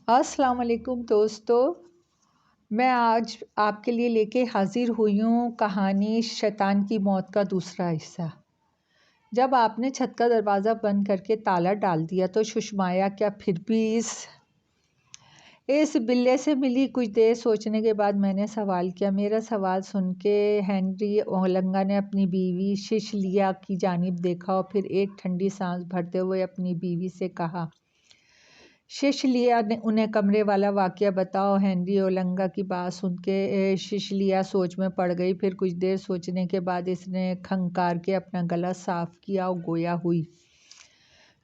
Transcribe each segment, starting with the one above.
السلام علیکم دوستو، میں آج آپ کے لیے لے کے حاضر ہوئی ہوں کہانی شیطان کی موت کا دوسرا حصہ۔ جب آپ نے چھت کا دروازہ بند کر کے تالا ڈال دیا تو سشمایا کیا پھر بھی اس بلے سے ملی؟ کچھ دیر سوچنے کے بعد میں نے سوال کیا۔ میرا سوال سن کے ہنری اولنگا نے اپنی بیوی سیسیلیا کی جانب دیکھا اور پھر ایک ٹھنڈی سانس بھرتے ہوئے اپنی بیوی سے کہا، سیسیلیا انہیں کمرے والا واقعہ بتاؤ۔ ہنری اولنگا کی بات سن کے سیسیلیا سوچ میں پڑ گئی۔ پھر کچھ دیر سوچنے کے بعد اس نے کھنکار کے اپنا گلا صاف کیا اور گویا ہوئی۔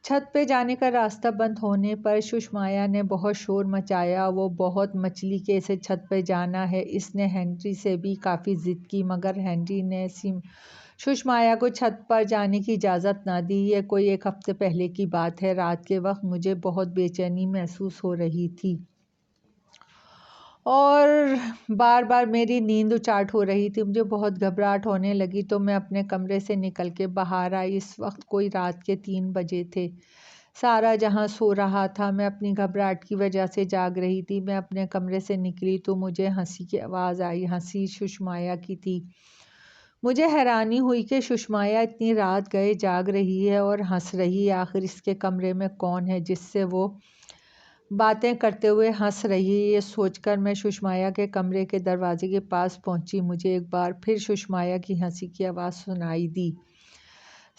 چھت پہ جانے کا راستہ بند ہونے پر سشمایا نے بہت شور مچایا، وہ بہت مچلی کہ اسے چھت پہ جانا ہے۔ اس نے ہنری سے بھی کافی ضد کی مگر ہنری نے سشمایا کو چھت پر جانے کی اجازت نہ دی۔ یہ کوئی ایک ہفتے پہلے کی بات ہے۔ رات کے وقت مجھے بہت بے چینی محسوس ہو رہی تھی اور بار بار میری نیند اچاٹ ہو رہی تھی۔ مجھے بہت گھبراہٹ ہونے لگی تو میں اپنے کمرے سے نکل کے باہر آئی۔ اس وقت کوئی رات کے 3 بجے تھے۔ سارا جہاں سو رہا تھا، میں اپنی گھبراہٹ کی وجہ سے جاگ رہی تھی۔ میں اپنے کمرے سے نکلی تو مجھے ہنسی کی آواز آئی۔ ہنسی سشمایا کی تھی۔ مجھے حیرانی ہوئی کہ سشمایا اتنی رات گئے جاگ رہی ہے اور ہنس رہی ہے۔ آخر اس کے کمرے میں کون ہے جس سے وہ باتیں کرتے ہوئے ہنس رہی ہے؟ یہ سوچ کر میں سشمایا کے کمرے کے دروازے کے پاس پہنچی۔ مجھے ایک بار پھر سشمایا کی ہنسی کی آواز سنائی دی۔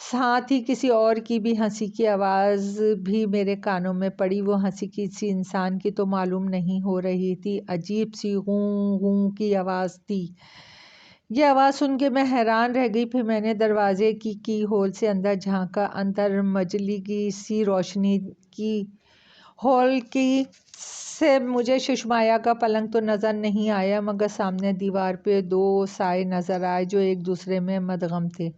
ساتھ ہی کسی اور کی بھی ہنسی کی آواز بھی میرے کانوں میں پڑی۔ وہ ہنسی کسی انسان کی تو معلوم نہیں ہو رہی تھی، عجیب سی غوں غوں کی آواز تھی۔ یہ آواز سن کے میں حیران رہ گئی۔ پھر میں نے دروازے کی ہول سے اندر جھانکا۔ اندر مجلی کی سی روشنی کی ہول کی سے مجھے سشمایا کا پلنگ تو نظر نہیں آیا مگر سامنے دیوار پہ 2 سائے نظر آئے جو ایک دوسرے میں مدغم تھے۔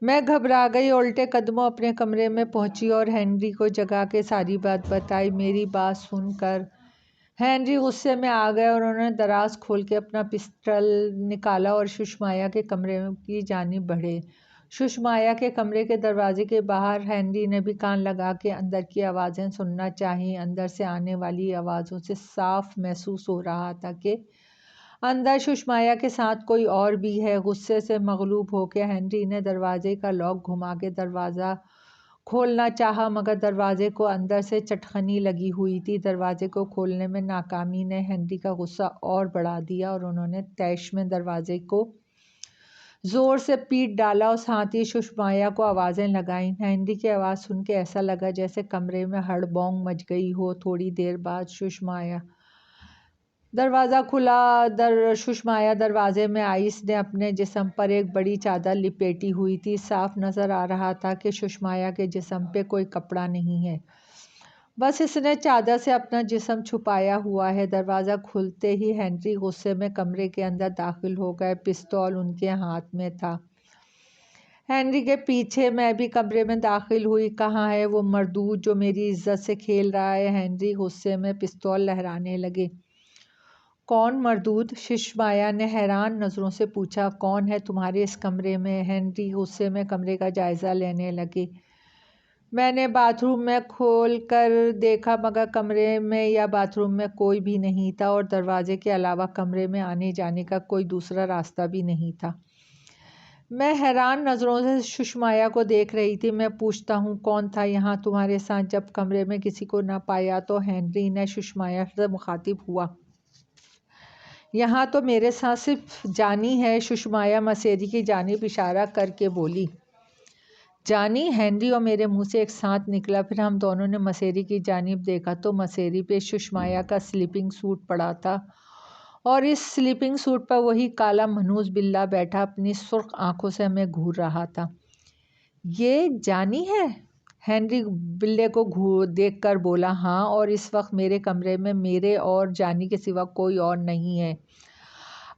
میں گھبرا گئی، الٹے قدموں اپنے کمرے میں پہنچی اور ہنری کو جگا کے ساری بات بتائی۔ میری بات سن کر ہنری غصے میں آ گئے اور انہوں نے دراز کھول کے اپنا پسٹل نکالا اور سشمایا کے کمرے کی جانب بڑھے۔ سشمایا کے کمرے کے دروازے کے باہر ہنری نے بھی کان لگا کے اندر کی آوازیں سننا چاہی۔ اندر سے آنے والی آوازوں سے صاف محسوس ہو رہا تھا کہ اندر سشمایا کے ساتھ کوئی اور بھی ہے۔ غصے سے مغلوب ہو کے ہنری نے دروازے کا لاک گھما کے دروازہ کھولنا چاہا مگر دروازے کو اندر سے چٹخنی لگی ہوئی تھی۔ دروازے کو کھولنے میں ناکامی نے ہنری کا غصہ اور بڑھا دیا اور انہوں نے طیش میں دروازے کو زور سے پیٹ ڈالا اور ساتھ ہی سشمایا کو آوازیں لگائیں۔ ہنری کی آواز سن کے ایسا لگا جیسے کمرے میں ہڑبونگ مچ گئی ہو۔ تھوڑی دیر بعد دروازہ کھلا۔ سشمایا دروازے میں آئی۔ اس نے اپنے جسم پر ایک بڑی چادر لپیٹی ہوئی تھی۔ صاف نظر آ رہا تھا کہ سشمایا کے جسم پہ کوئی کپڑا نہیں ہے، بس اس نے چادر سے اپنا جسم چھپایا ہوا ہے۔ دروازہ کھلتے ہی ہنری غصے میں کمرے کے اندر داخل ہو گئے۔ پستول ان کے ہاتھ میں تھا۔ ہنری کے پیچھے میں بھی کمرے میں داخل ہوئی۔ کہاں ہے وہ مردود جو میری عزت سے کھیل رہا ہے؟ ہنری غصے میں پستول لہرانے لگے۔ کون مردود؟ سشمایا نے حیران نظروں سے پوچھا۔ کون ہے تمہارے اس کمرے میں؟ ہنری غصے میں کمرے کا جائزہ لینے لگے۔ میں نے باتھ روم میں کھول کر دیکھا مگر کمرے میں یا باتھ روم میں کوئی بھی نہیں تھا اور دروازے کے علاوہ کمرے میں آنے جانے کا کوئی دوسرا راستہ بھی نہیں تھا۔ میں حیران نظروں سے سشمایا کو دیکھ رہی تھی۔ میں پوچھتا ہوں کون تھا یہاں تمہارے ساتھ جب کمرے میں کسی کو نہ پایا؟ تو ہنری نے سشمایا سے مخاطب ہوا۔ یہاں تو میرے ساتھ صرف جانی ہے۔ سشمایا مسیری کی جانب اشارہ کر کے بولی۔ جانی؟ ہنری اور میرے منہ سے ایک ساتھ نکلا۔ پھر ہم دونوں نے مسیری کی جانب دیکھا تو مسیری پہ سشمایا کا سلیپنگ سوٹ پڑا تھا اور اس سلیپنگ سوٹ پر وہی کالا منحوس بلّا بیٹھا اپنی سرخ آنکھوں سے ہمیں گھور رہا تھا۔ یہ جانی ہے؟ ہنری بلے کو دیکھ کر بولا۔ ہاں، اور اس وقت میرے کمرے میں میرے اور جانی کے سوا کوئی اور نہیں ہے۔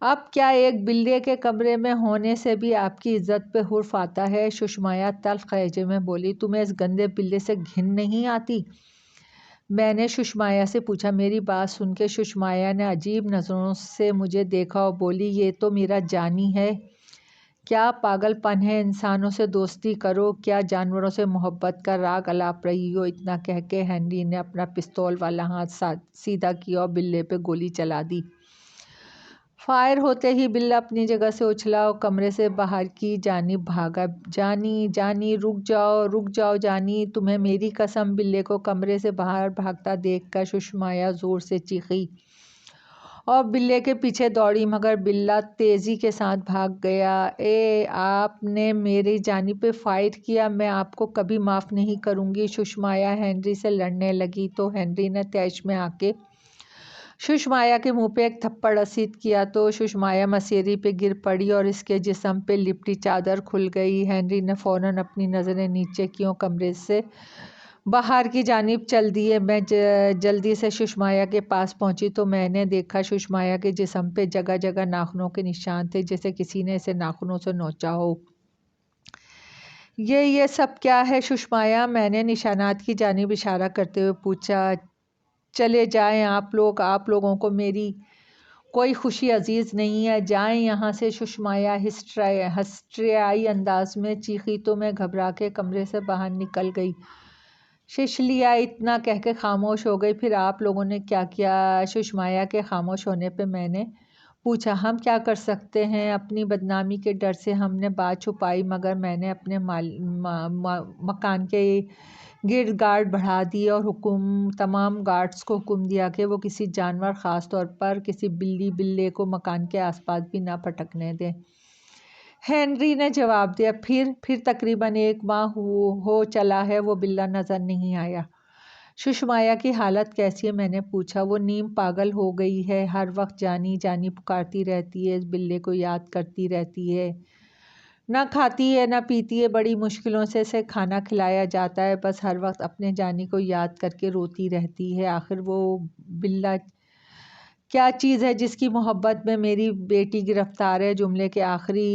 اب کیا ایک بلے کے کمرے میں ہونے سے بھی آپ کی عزت پہ حرف آتا ہے؟ سشمایا تلخ لہجے میں بولی۔ تمہیں اس گندے بلے سے گھن نہیں آتی؟ میں نے سشمایا سے پوچھا۔ میری بات سن کے سشمایا نے عجیب نظروں سے مجھے دیکھا اور بولی، یہ تو میرا جانی ہے۔ کیا پاگل پن ہے، انسانوں سے دوستی کرو، کیا جانوروں سے محبت کا راگ الاپ رہی ہو؟ اتنا کہہ کے ہنری نے اپنا پستول والا ہاتھ سیدھا کیا اور بلے پہ گولی چلا دی۔ فائر ہوتے ہی بلّا اپنی جگہ سے اچھلا اور کمرے سے باہر کی جانب بھاگا۔ جانی جانی رک جاؤ جانی، تمہیں میری قسم! بلے کو کمرے سے باہر بھاگتا دیکھ کر سشمایا زور سے چیخی اور بلے کے پیچھے دوڑی، مگر بلّا تیزی کے ساتھ بھاگ گیا۔ اے، آپ نے میری جانب پہ فائر کیا، میں آپ کو کبھی معاف نہیں کروں گی۔ سشمایا ہنری سے لڑنے لگی تو ہنری نے طیش میں آ کے سشمایا کے منہ پہ ایک تھپڑ رسید کیا تو سشمایا مسیری پہ گر پڑی اور اس کے جسم پہ لپٹی چادر کھل گئی۔ ہنری نے فوراً اپنی نظریں نیچے کیں اور کمرے سے باہر کی جانب چل دیے۔ میں جلدی سے سشمایا کے پاس پہنچی تو میں نے دیکھا سشمایا کے جسم پہ جگہ جگہ ناخنوں کے نشان تھے، جیسے کسی نے اسے ناخنوں سے نوچا ہو۔ یہ سب کیا ہے سشمایا؟ میں نے نشانات کی جانب اشارہ کرتے ہوئے پوچھا۔ چلے جائیں آپ لوگوں کو میری کوئی خوشی عزیز نہیں ہے، جائیں یہاں سے، سشمایا ہسٹریائی انداز میں چیخی تو میں گھبرا کے کمرے سے باہر نکل گئی۔ سیسلیا اتنا کہہ کے خاموش ہو گئی۔ پھر آپ لوگوں نے کیا کیا؟ سشمایا کے خاموش ہونے پہ میں نے پوچھا۔ ہم کیا کر سکتے ہیں؟ اپنی بدنامی کے ڈر سے ہم نے بات چھپائی، مگر میں نے اپنے مکان کے گرد گارڈ بڑھا دی اور تمام گارڈز کو حکم دیا کہ وہ کسی جانور، خاص طور پر کسی بلے کو مکان کے آس پاس بھی نہ پھٹکنے دیں۔ ہنری نے جواب دیا۔ پھر تقریباً 1 ماہ ہو چلا ہے، وہ بلّا نظر نہیں آیا۔ سشمایا کی حالت کیسی ہے؟ میں نے پوچھا۔ وہ نیم پاگل ہو گئی ہے، ہر وقت جانی جانی پکارتی رہتی ہے، اس بلے کو یاد کرتی رہتی ہے، نہ کھاتی ہے نہ پیتی ہے، بڑی مشکلوں سے اسے کھانا کھلایا جاتا ہے، بس ہر وقت اپنے جانی کو یاد کر کے روتی رہتی ہے۔ آخر وہ بلّا کیا چیز ہے جس کی محبت میں میری بیٹی گرفتار ہے؟ جملے کے آخری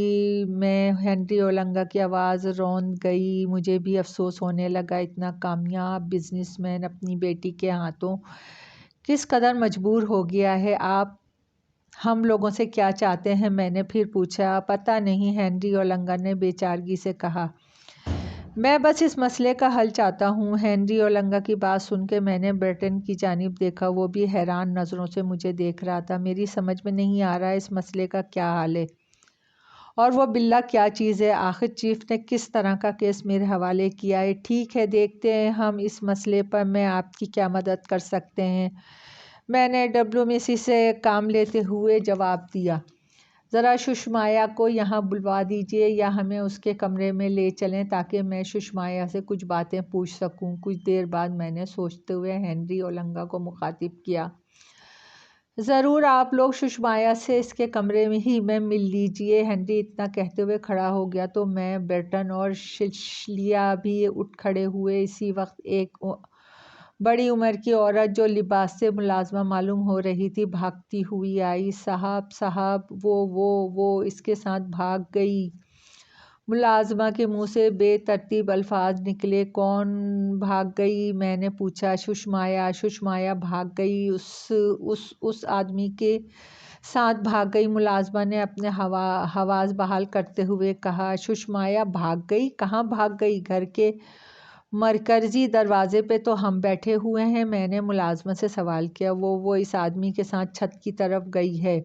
میں ہنری اولنگا کی آواز روند گئی۔ مجھے بھی افسوس ہونے لگا، اتنا کامیاب بزنس مین اپنی بیٹی کے ہاتھوں کس قدر مجبور ہو گیا ہے۔ آپ ہم لوگوں سے کیا چاہتے ہیں؟ میں نے پھر پوچھا۔ پتہ نہیں، ہنری اولنگا نے بے چارگی سے کہا۔ میں بس اس مسئلے کا حل چاہتا ہوں۔ ہنری اولنگا کی بات سن کے میں نے برٹن کی جانب دیکھا، وہ بھی حیران نظروں سے مجھے دیکھ رہا تھا۔ میری سمجھ میں نہیں آ رہا اس مسئلے کا کیا حل ہے اور وہ بلّا کیا چیز ہے۔ آخر چیف نے کس طرح کا کیس میرے حوالے کیا ہے؟ ٹھیک ہے، دیکھتے ہیں ہم اس مسئلے پر میں آپ کی کیا مدد کر سکتے ہیں، میں نے ڈپلومیسی سے کام لیتے ہوئے جواب دیا۔ ذرا سشمایا کو یہاں بلوا دیجیے یا ہمیں اس کے کمرے میں لے چلیں تاکہ میں سشمایا سے کچھ باتیں پوچھ سکوں۔ کچھ دیر بعد میں نے سوچتے ہوئے ہنری اولنگا کو مخاطب کیا۔ ضرور، آپ لوگ سشمایا سے اس کے کمرے ہی میں مل لیجیے۔ ہنری اتنا کہتے ہوئے کھڑا ہو گیا تو میں، برٹن اور سیسلیا بھی اٹھ کھڑے ہوئے۔ اسی وقت ایک بڑی عمر کی عورت جو لباس سے ملازمہ معلوم ہو رہی تھی بھاگتی ہوئی آئی۔ صاحب، وہ اس کے ساتھ بھاگ گئی۔ ملازمہ کے منہ سے بے ترتیب الفاظ نکلے۔ کون بھاگ گئی؟ میں نے پوچھا۔ سشمایا بھاگ گئی، اس آدمی کے ساتھ بھاگ گئی، ملازمہ نے اپنے حواس بحال کرتے ہوئے کہا۔ سشمایا بھاگ گئی؟ کہاں بھاگ گئی؟ گھر کے مرکزی دروازے پہ تو ہم بیٹھے ہوئے ہیں، میں نے ملازمہ سے سوال کیا۔ وہ اس آدمی کے ساتھ چھت کی طرف گئی ہے،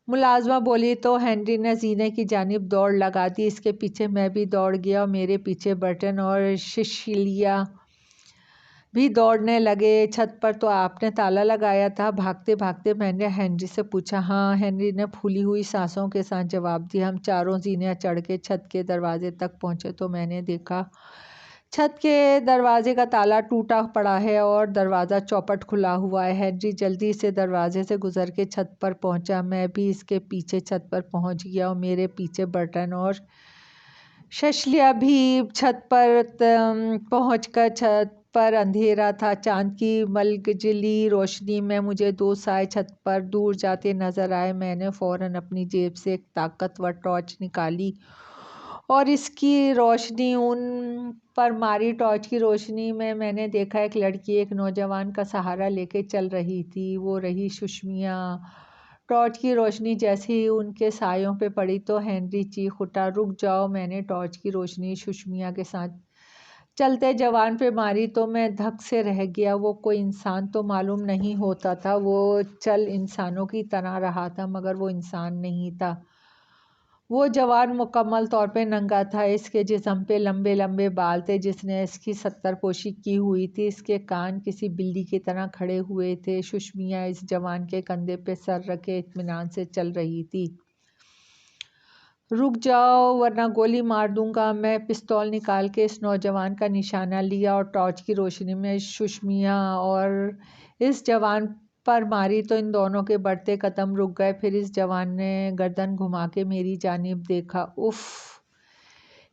ملازمہ بولی تو ہنری نے زینے کی جانب دوڑ لگا دی۔ اس کے پیچھے میں بھی دوڑ گیا اور میرے پیچھے برٹن اور سیسلیا بھی دوڑنے لگے۔ چھت پر تو آپ نے تالا لگایا تھا؟ بھاگتے بھاگتے میں نے ہنری سے پوچھا۔ ہاں، ہنری نے پھولی ہوئی سانسوں کے ساتھ جواب دیا۔ ہم چاروں زینیاں چڑھ کے چھت کے دروازے تک پہنچے تو میں نے دیکھا چھت کے دروازے کا تالا ٹوٹا پڑا ہے اور دروازہ چوپٹ کھلا ہوا ہے۔ ہنری جلدی سے دروازے سے گزر کے چھت پر پہنچا، میں بھی اس کے پیچھے چھت پر پہنچ گیا اور میرے پیچھے برٹن اور سیسلیا بھی۔ چھت پر پہنچ کر چھت پر اندھیرا تھا، چاند کی ملگجلی روشنی میں مجھے 2 سائے چھت پر دور جاتے نظر آئے۔ میں نے فوراً اپنی جیب سے ایک طاقتور ٹارچ نکالی اور اس کی روشنی ان پر ماری۔ ٹارچ کی روشنی میں نے دیکھا ایک لڑکی ایک نوجوان کا سہارا لے کے چل رہی تھی، وہ رہی سشمایا۔ ٹارچ کی روشنی جیسے ہی ان کے سایوں پہ پڑی تو ہنری چیخ اٹھا، رک جاؤ! میں نے ٹارچ کی روشنی سشمیا کے ساتھ چلتے جوان پہ ماری تو میں دھک سے رہ گیا۔ وہ کوئی انسان تو معلوم نہیں ہوتا تھا، وہ چل انسانوں کی طرح رہا تھا مگر وہ انسان نہیں تھا۔ وہ جوان مکمل طور پہ ننگا تھا، اس کے جسم پہ لمبے لمبے بال تھے جس نے اس کی ستر پوشی کی ہوئی تھی، اس کے کان کسی بلی کی طرح کھڑے ہوئے تھے۔ سشمیا اس جوان کے کندھے پہ سر رکھے اطمینان سے چل رہی تھی۔ رک جاؤ ورنہ گولی مار دوں گا! میں پستول نکال کے اس نوجوان کا نشانہ لیا اور ٹارچ کی روشنی میں سشمیا اور اس جوان پر ماری تو ان دونوں کے بڑھتے قدم رک گئے۔ پھر اس جوان نے گردن گھما کے میری جانب دیکھا۔ اف!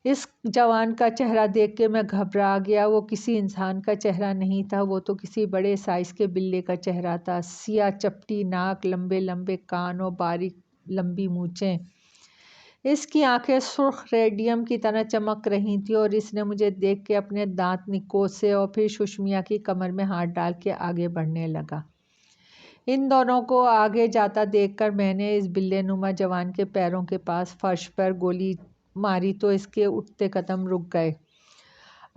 اس جوان کا چہرہ دیکھ کے میں گھبرا گیا۔ وہ کسی انسان کا چہرہ نہیں تھا، وہ تو کسی بڑے سائز کے بلے کا چہرہ تھا۔ سیاہ چپٹی ناک، لمبے لمبے کان اور باریک لمبی مونچھیں۔ اس کی آنکھیں سرخ ریڈیم کی طرح چمک رہی تھیں اور اس نے مجھے دیکھ کے اپنے دانت نکوسے اور پھر سشمیا کی کمر میں ہاتھ ڈال کے آگے بڑھنے لگا۔ ان دونوں کو آگے جاتا دیکھ کر میں نے اس بلے نما جوان کے پیروں کے پاس فرش پر گولی ماری تو اس کے اٹھتے قدم رک گئے۔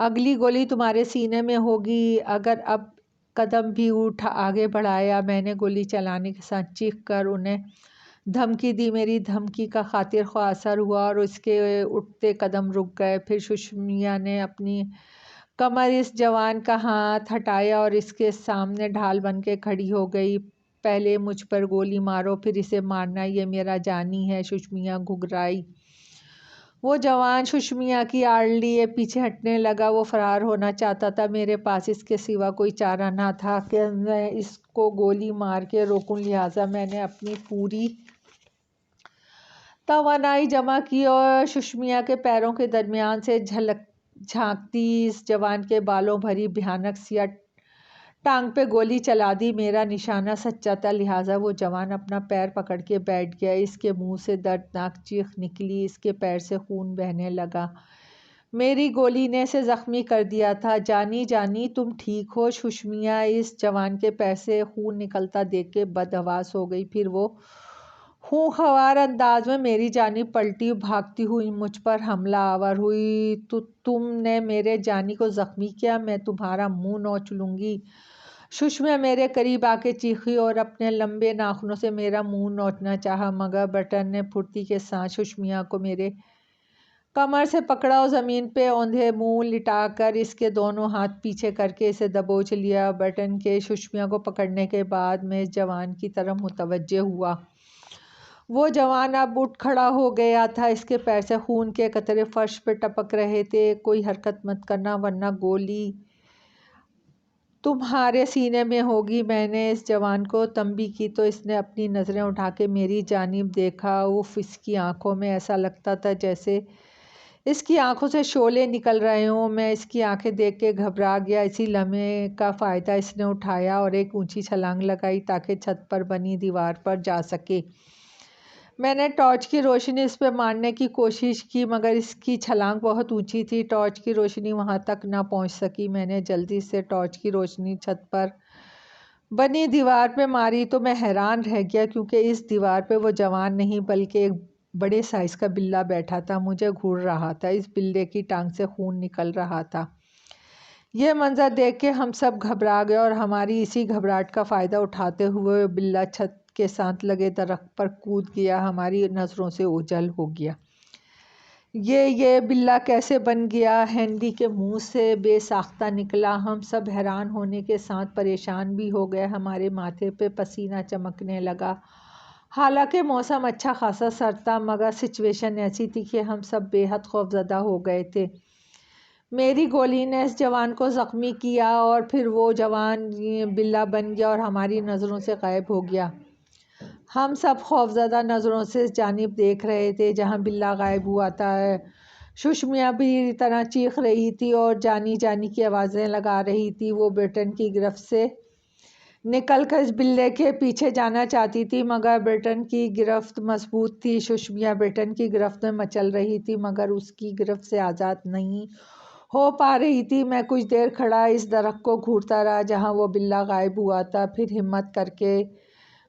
اگلی گولی تمہارے سینے میں ہوگی اگر اب قدم بھی آگے بڑھایا۔ میں نے گولی چلانے کے ساتھ چیخ کر انہیں دھمکی دی۔ میری دھمکی کا خاطر خواہ اثر ہوا اور اس کے اٹھتے قدم رک گئے۔ پھر سشمیا نے اپنی کمر اس جوان کا ہاتھ ہٹایا اور اس کے سامنے ڈھال بن کے کھڑی ہو گئی۔ پہلے مجھ پر گولی مارو پھر اسے مارنا، یہ میرا جانی ہے۔ سشمیا گھگرائی۔ وہ جوان سشمیا کی آڑ لیے پیچھے ہٹنے لگا۔ وہ فرار ہونا چاہتا تھا۔ میرے پاس اس کے سوا کوئی چارہ نہ تھا کہ میں اس کو گولی مار کے روکوں، لہٰذا میں نے اپنی پوری توانائی جمع کی اور سشمیا کے پیروں کے درمیان سے جھانکتی اس جوان کے بالوں بھری بھیانک سیاہ ٹانگ پہ گولی چلا دی۔ میرا نشانہ سچا تھا، لہٰذا وہ جوان اپنا پیر پکڑ کے بیٹھ گیا۔ اس کے منہ سے دردناک چیخ نکلی، اس کے پیر سے خون بہنے لگا۔ میری گولی نے اسے زخمی کر دیا تھا۔ جانی جانی تم ٹھیک ہو؟ سشمیا اس جوان کے پیر سے خون نکلتا دیکھ کے بدحواس ہو گئی۔ پھر وہ خونخوار انداز میں میری جانب پلٹی، بھاگتی ہوئی مجھ پر حملہ آور ہوئی۔ تم نے میرے جانی کو زخمی کیا، میں تمہارا منہ نوچ لوں گی! سشمیا میرے قریب آ کے چیخی اور اپنے لمبے ناخنوں سے میرا منہ نوچنا چاہا مگر برٹن نے پھرتی کے ساتھ سشمیا کو میرے کمر سے پکڑا اور زمین پہ اوندھے منہ لٹا کر اس کے دونوں ہاتھ پیچھے کر کے اسے دبوچ لیا۔ برٹن کے سشمیا کو پکڑنے کے بعد میں اس جوان کی طرف متوجہ ہوا۔ وہ جوان اب اٹھ کھڑا ہو گیا تھا، اس کے پیر سے خون کے قطرے فرش پہ ٹپک رہے تھے۔ کوئی حرکت مت کرنا ورنہ گولی تمہارے سینے میں ہوگی۔ میں نے اس جوان کو تنبیہ کی تو اس نے اپنی نظریں اٹھا کے میری جانب دیکھا۔ اف! اس کی آنکھوں میں ایسا لگتا تھا جیسے اس کی آنکھوں سے شعلے نکل رہے ہوں۔ میں اس کی آنکھیں دیکھ کے گھبرا گیا۔ اسی لمحے کا فائدہ اس نے اٹھایا اور ایک اونچی چھلانگ لگائی تاکہ چھت پر بنی دیوار پر جا سکے۔ میں نے ٹارچ کی روشنی اس پہ مارنے کی کوشش کی مگر اس کی چھلانگ بہت اونچی تھی، ٹارچ کی روشنی وہاں تک نہ پہنچ سکی۔ میں نے جلدی سے ٹارچ کی روشنی چھت پر بنی دیوار پہ ماری تو میں حیران رہ گیا کیونکہ اس دیوار پہ وہ جوان نہیں بلکہ ایک بڑے سائز کا بلّا بیٹھا تھا، مجھے گھور رہا تھا۔ اس بلے کی ٹانگ سے خون نکل رہا تھا۔ یہ منظر دیکھ کے ہم سب گھبرا گئے اور ہماری اسی گھبراہٹ کا فائدہ اٹھاتے ہوئے بلّا چھت کے ساتھ لگے درخت پر کود گیا، ہماری نظروں سے اوجھل ہو گیا۔ یہ بلّا کیسے بن گیا؟ ہنری کے منہ سے بے ساختہ نکلا۔ ہم سب حیران ہونے کے ساتھ پریشان بھی ہو گئے۔ ہمارے ماتھے پہ پسینہ چمکنے لگا۔ حالانکہ موسم اچھا خاصا سرد تھا مگر سچویشن ایسی تھی کہ ہم سب بے حد خوفزدہ ہو گئے تھے۔ میری گولی نے اس جوان کو زخمی کیا اور پھر وہ جوان بلّا بن گیا اور ہماری نظروں سے غائب ہو گیا۔ ہم سب خوفزدہ نظروں سے اس جانب دیکھ رہے تھے جہاں بلّا غائب ہوا تھا۔ سشمیا بری طرح چیخ رہی تھی اور جانی جانی کی آوازیں لگا رہی تھی۔ وہ برٹن کی گرفت سے نکل کر اس بلے کے پیچھے جانا چاہتی تھی مگر برٹن کی گرفت مضبوط تھی۔ سشمیا برٹن کی گرفت میں مچل رہی تھی مگر اس کی گرفت سے آزاد نہیں ہو پا رہی تھی۔ میں کچھ دیر کھڑا اس درخت کو گھورتا رہا جہاں وہ بلّا غائب ہوا تھا، پھر ہمت کر کے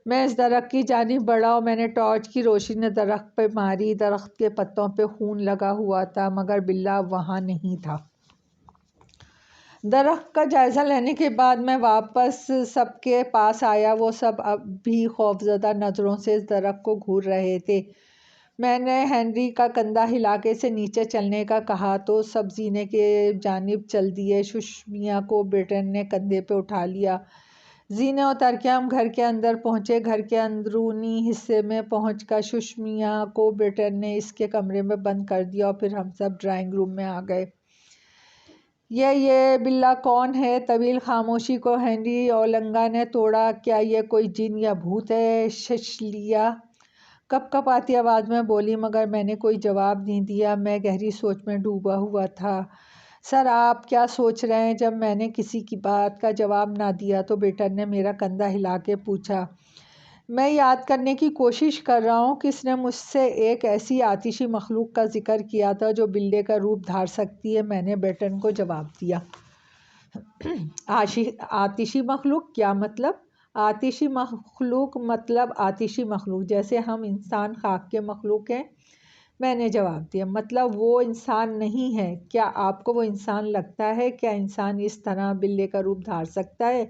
میں اس درخت کی جانب بڑھا اور میں نے ٹارچ کی روشنی درخت پہ ماری۔ درخت کے پتوں پہ خون لگا ہوا تھا مگر بلا وہاں نہیں تھا۔ درخت کا جائزہ لینے کے بعد میں واپس سب کے پاس آیا۔ وہ سب اب بھی خوفزدہ نظروں سے اس درخت کو گھور رہے تھے۔ میں نے ہنری کا کندھا ہلا کے اسے نیچے چلنے کا کہا تو سب زینے کی جانب چل دیے۔ سشمیا کو برٹن نے کندھے پہ اٹھا لیا۔ زینے اتر کے ہم گھر کے اندر پہنچے۔ گھر کے اندرونی حصے میں پہنچ کر سشمیا کو برٹن نے اس کے کمرے میں بند کر دیا اور پھر ہم سب ڈرائنگ روم میں آ گئے۔ یہ بلا کون ہے؟ طویل خاموشی کو ہنری اولنگا نے توڑا۔ کیا یہ کوئی جن یا بھوت ہے؟ ششلیا کپ کپاتی آواز میں بولی مگر میں نے کوئی جواب نہیں دیا۔ میں گہری سوچ میں ڈوبا ہوا تھا۔ سر آپ کیا سوچ رہے ہیں؟ جب میں نے کسی کی بات کا جواب نہ دیا تو برٹن نے میرا کندھا ہلا کے پوچھا۔ میں یاد کرنے کی کوشش کر رہا ہوں کس نے مجھ سے ایک ایسی آتشی مخلوق کا ذکر کیا تھا جو بلے کا روپ دھار سکتی ہے۔ میں نے برٹن کو جواب دیا۔ آتشی مخلوق کیا مطلب؟ آتشی مخلوق مطلب آتشی مخلوق جیسے ہم انسان خاک کے مخلوق ہیں؟ میں نے جواب دیا۔ مطلب وہ انسان نہیں ہے؟ کیا آپ کو وہ انسان لگتا ہے؟ کیا انسان اس طرح بلے کا روپ دھار سکتا ہے؟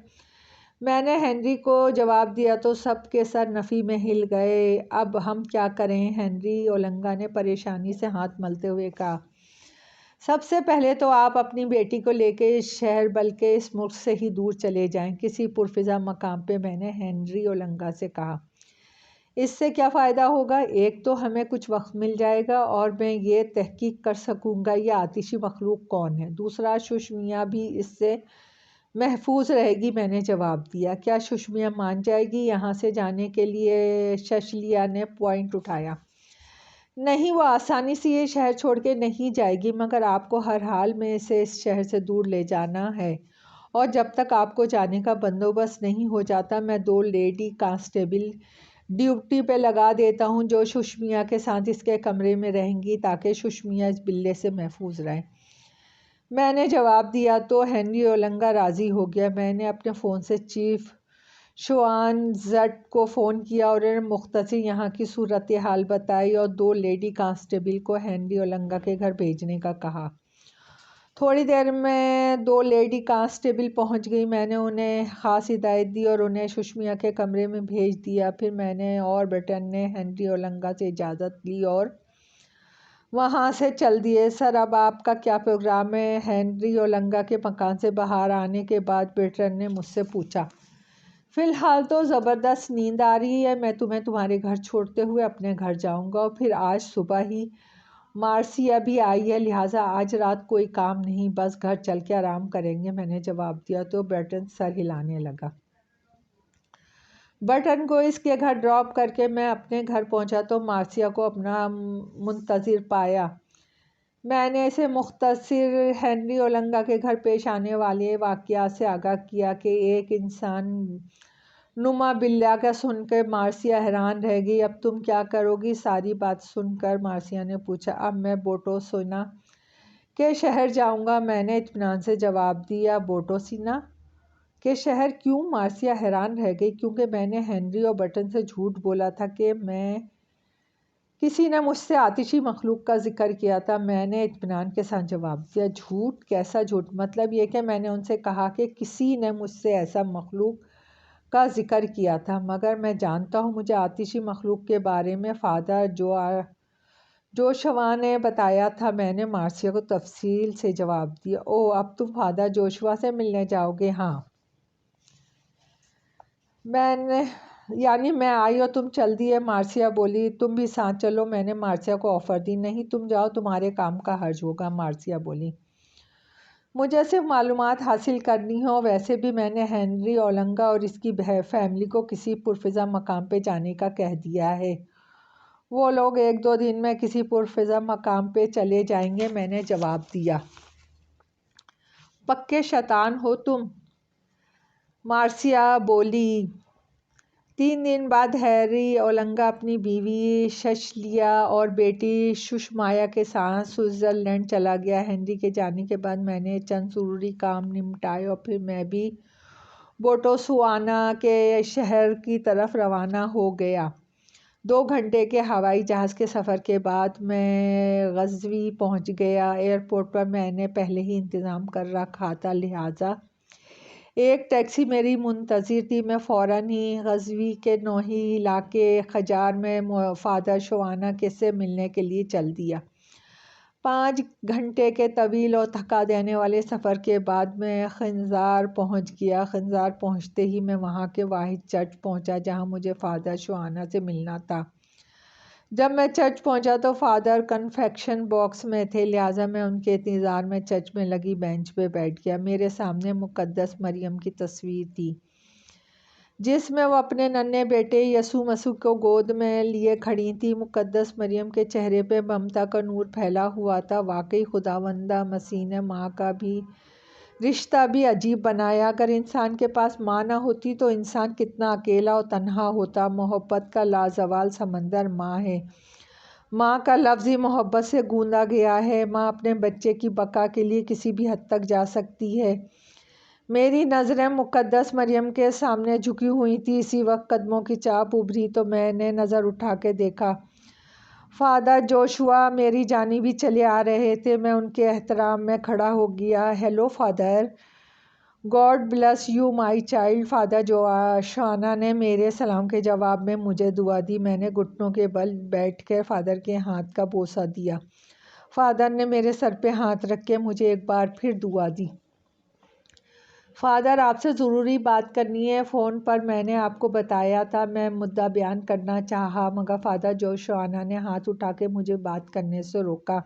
میں نے ہنری کو جواب دیا تو سب کے سر نفی میں ہل گئے۔ اب ہم کیا کریں؟ ہنری اولنگا نے پریشانی سے ہاتھ ملتے ہوئے کہا۔ سب سے پہلے تو آپ اپنی بیٹی کو لے کے اس شہر بلکہ اس ملک سے ہی دور چلے جائیں، کسی پرفضا مقام پہ، میں نے ہنری اولنگا سے کہا۔ اس سے کیا فائدہ ہوگا؟ ایک تو ہمیں کچھ وقت مل جائے گا اور میں یہ تحقیق کر سکوں گا یہ آتشی مخلوق کون ہے۔ دوسرا سشمیا بھی اس سے محفوظ رہے گی۔ میں نے جواب دیا۔ کیا سشمیا مان جائے گی یہاں سے جانے کے لیے؟ ششلیا نے پوائنٹ اٹھایا۔ نہیں، وہ آسانی سے یہ شہر چھوڑ کے نہیں جائے گی مگر آپ کو ہر حال میں اسے اس شہر سے دور لے جانا ہے اور جب تک آپ کو جانے کا بندوبست نہیں ہو جاتا میں 2 لیڈی کانسٹیبل ڈیوٹی پہ لگا دیتا ہوں جو سشمیا کے ساتھ اس کے کمرے میں رہیں گی تاکہ سشمیا اس بلے سے محفوظ رہیں۔ میں نے جواب دیا تو ہنری اولنگا راضی ہو گیا۔ میں نے اپنے فون سے چیف شوان زٹ کو فون کیا اور انہیں مختصر یہاں کی صورتحال بتائی اور 2 لیڈی کانسٹیبل کو ہنری اولنگا کے گھر بھیجنے کا کہا۔ تھوڑی دیر میں 2 لیڈی کانسٹیبل پہنچ گئی۔ میں نے انہیں خاص ہدایت دی اور انہیں سشمیا کے کمرے میں بھیج دیا۔ پھر میں نے اور برٹن نے ہنری اولنگا سے اجازت لی اور وہاں سے چل دیے۔ سر اب آپ کا کیا پروگرام ہے؟ ہنری اولنگا کے مکان سے باہر آنے کے بعد برٹن نے مجھ سے پوچھا۔ فی الحال تو زبردست نیند آ رہی ہے۔ میں تمہیں تمہارے گھر چھوڑتے ہوئے اپنے گھر جاؤں گا اور پھر آج صبح ہی مارسیا بھی آئی ہے لہٰذا آج رات کوئی کام نہیں، بس گھر چل کے آرام کریں گے۔ میں نے جواب دیا تو برٹن سر ہلانے لگا۔ برٹن کو اس کے گھر ڈراپ کر کے میں اپنے گھر پہنچا تو مارسیا کو اپنا منتظر پایا۔ میں نے اسے مختصر ہنری اولنگا کے گھر پیش آنے والے واقعات سے آگاہ کیا کہ ایک انسان نما بلّا کا سن کے مارسیا حیران رہ گئی۔ اب تم کیا کرو گی؟ ساری بات سن کر مارسیا نے پوچھا۔ اب میں بوٹوسینا کے شہر جاؤں گا، میں نے اطمینان سے جواب دیا۔ بوٹوسینا کے شہر کیوں؟ مارسیا حیران رہ گئی کیونکہ میں نے ہنری اور برٹن سے جھوٹ بولا تھا کہ کسی نے مجھ سے آتشی مخلوق کا ذکر کیا تھا۔ میں نے اطمینان کے ساتھ جواب دیا۔ جھوٹ؟ کیسا جھوٹ؟ مطلب یہ کہ میں نے ان سے کہا کہ کسی نے مجھ سے ایسا مخلوق کا ذکر کیا تھا مگر میں جانتا ہوں مجھے آتشی مخلوق کے بارے میں فادر جوشوا نے بتایا تھا۔ میں نے مارسیا کو تفصیل سے جواب دیا۔ اوہ، اب تم فادر جوشوا سے ملنے جاؤ گے؟ ہاں، یعنی میں آئی اور تم چل دیے؟ مارسیا بولی۔ تم بھی ساتھ چلو؟ میں نے مارسیا کو آفر دی۔ نہیں، تم جاؤ، تمہارے کام کا حرج ہوگا، مارسیا بولی۔ مجھے صرف معلومات حاصل کرنی ہو، ویسے بھی میں نے ہنری اولنگا اور اس کی فیملی کو کسی پرفضا مقام پہ جانے کا کہہ دیا ہے۔ وہ لوگ 1-2 دن میں کسی پرفضا مقام پہ چلے جائیں گے، میں نے جواب دیا۔ پکے شیطان ہو تم، مارسیا بولی۔ 3 دن بعد ہنری اولنگا اپنی بیوی ششلیا اور بیٹی سشمایا کے ساتھ سوئٹزرلینڈ چلا گیا۔ ہنری کے جانے کے بعد میں نے چند ضروری کام نمٹائے اور پھر میں بھی بوٹسوانا کے شہر کی طرف روانہ ہو گیا۔ 2 گھنٹے کے ہوائی جہاز کے سفر کے بعد میں غزوی پہنچ گیا۔ ایئرپورٹ پر میں نے پہلے ہی انتظام کر رکھا تھا، لہٰذا ایک ٹیکسی میری منتظر تھی۔ میں فوراً ہی غزوی کے نوحی علاقے خجار میں فادر شوانہ سے ملنے کے لیے چل دیا۔ 5 گھنٹے کے طویل اور تھکا دینے والے سفر کے بعد میں خنزار پہنچ گیا۔ خنزار پہنچتے ہی میں وہاں کے واحد چرچ پہنچا جہاں مجھے فادر شوانہ سے ملنا تھا۔ جب میں چرچ پہنچا تو فادر کنفیکشن باکس میں تھے، لہٰذا میں ان کے انتظار میں چرچ میں لگی بینچ پہ بیٹھ گیا۔ میرے سامنے مقدس مریم کی تصویر تھی جس میں وہ اپنے ننھے بیٹے یسوع مسیح کو گود میں لیے کھڑی تھی۔ مقدس مریم کے چہرے پہ ممتا کا نور پھیلا ہوا تھا۔ واقعی خداوندہ مسیح نے ماں کا بھی رشتہ بھی عجیب بنایا۔ اگر انسان کے پاس ماں نہ ہوتی تو انسان کتنا اکیلا اور تنہا ہوتا۔ محبت کا لازوال سمندر ماں ہے۔ ماں کا لفظ ہی محبت سے گوندا گیا ہے۔ ماں اپنے بچے کی بقا کے لیے کسی بھی حد تک جا سکتی ہے۔ میری نظریں مقدس مریم کے سامنے جھکی ہوئی تھیں۔ اسی وقت قدموں کی چاپ ابھری تو میں نے نظر اٹھا کے دیکھا فادر جوشوا میری جانب ہی چلے آ رہے تھے۔ میں ان کے احترام میں کھڑا ہو گیا۔ Hello father, God bless you my child. Father شوانہ نے میرے سلام کے جواب میں مجھے دعا دی۔ میں نے گھٹنوں کے بل بیٹھ کر فادر کے ہاتھ کا بوسہ دیا۔ فادر نے میرے سر پہ ہاتھ رکھ کے مجھے ایک بار پھر دعا دی۔ فادر، آپ سے ضروری بات کرنی ہے۔ فون پر میں نے آپ کو بتایا تھا۔ میں مدعا بیان کرنا چاہا مگر فادر جوشوانا نے ہاتھ اٹھا کے مجھے بات کرنے سے روکا۔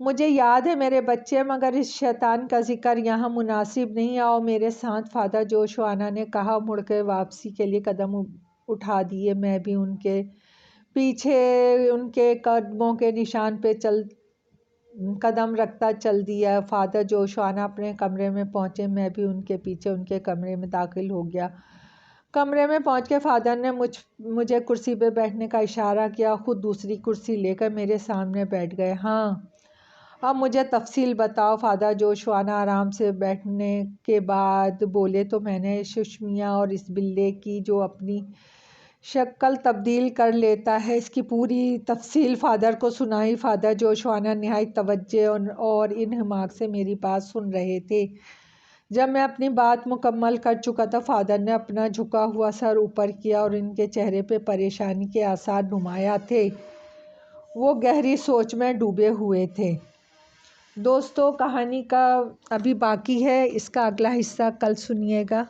مجھے یاد ہے میرے بچے، مگر اس شیطان کا ذکر یہاں مناسب نہیں۔ آؤ میرے ساتھ، فادر جوشوانا نے کہا۔ مڑ کے واپسی کے لیے قدم اٹھا دیے۔ میں بھی ان کے پیچھے ان کے قدموں کے نشان پہ قدم رکھتا چل دیا۔ فادر جوشوانا اپنے کمرے میں پہنچے۔ میں بھی ان کے پیچھے ان کے کمرے میں داخل ہو گیا۔ کمرے میں پہنچ کے فادر نے مجھے کرسی پہ بیٹھنے کا اشارہ کیا۔ خود دوسری کرسی لے کر میرے سامنے بیٹھ گئے۔ ہاں، اب مجھے تفصیل بتاؤ۔ فادر جوشوانا آرام سے بیٹھنے کے بعد بولے تو میں نے ششمیا اور اس بلے کی جو اپنی شکل تبدیل کر لیتا ہے اس کی پوری تفصیل فادر کو سنائی۔ فادر جوشوانا نہایت توجہ اور انہماک سے میری بات سن رہے تھے۔ جب میں اپنی بات مکمل کر چکا تو فادر نے اپنا جھکا ہوا سر اوپر کیا اور ان کے چہرے پہ پریشانی کے آثار نمایاں تھے۔ وہ گہری سوچ میں ڈوبے ہوئے تھے۔ دوستو، کہانی کا ابھی باقی ہے۔ اس کا اگلا حصہ کل سنیے گا۔